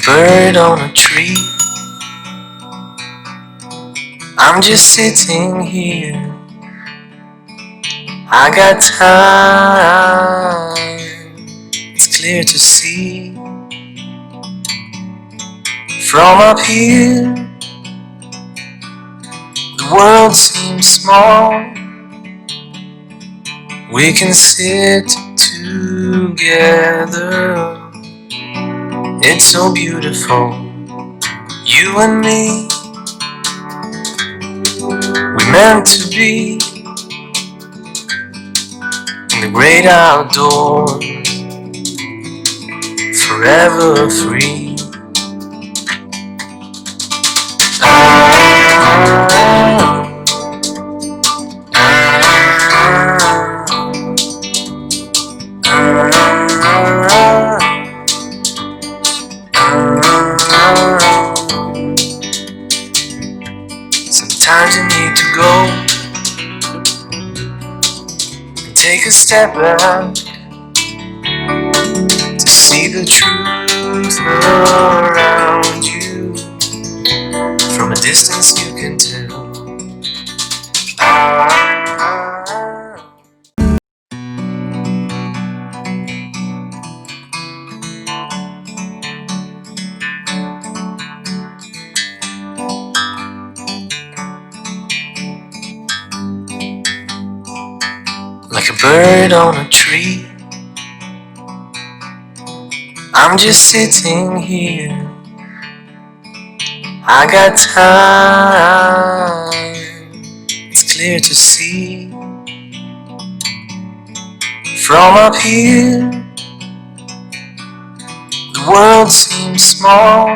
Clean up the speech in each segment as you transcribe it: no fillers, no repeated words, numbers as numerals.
bird on a tree. I'm just sitting here. I got time. It's clear to see. From up here, the world seems small. We can sit together. It's so beautiful, you and me. We meant to be in the great outdoors, forever free. Sometimes you need to go and take a step back to see the truth around you. From a distance you can tell. Like a bird on a tree, I'm just sitting here. I got time. It's clear to see. From up here, the world seems small.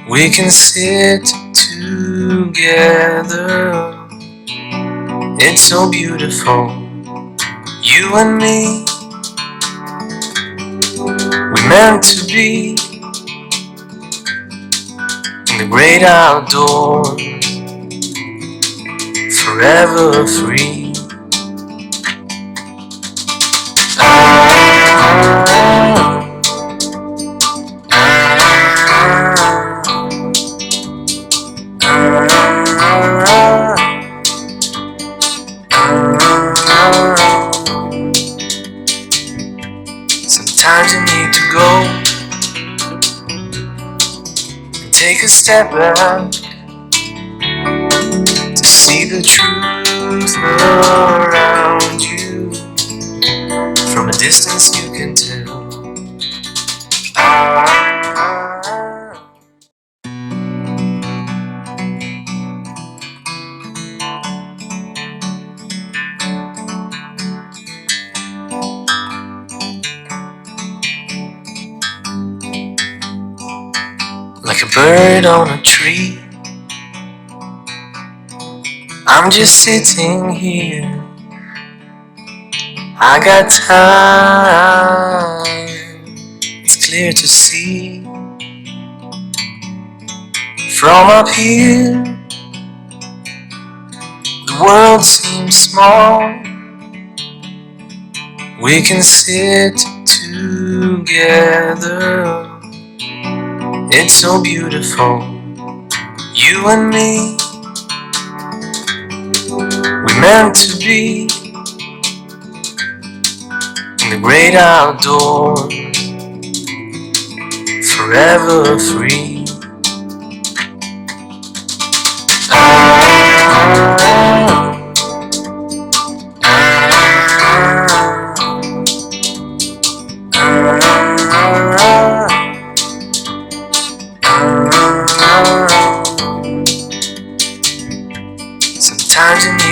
We can sit together. It's so beautiful, you and me. We meant to be in the great outdoors, forever free. Sometimes you need to go and take a step back to see the truth around you. From a distance you can tell. Like a bird on a tree, I'm just sitting here. I got time. It's clear to see. From up here, the world seems small. We can sit together. It's so beautiful, you and me. We meant to be in the great outdoors, forever free.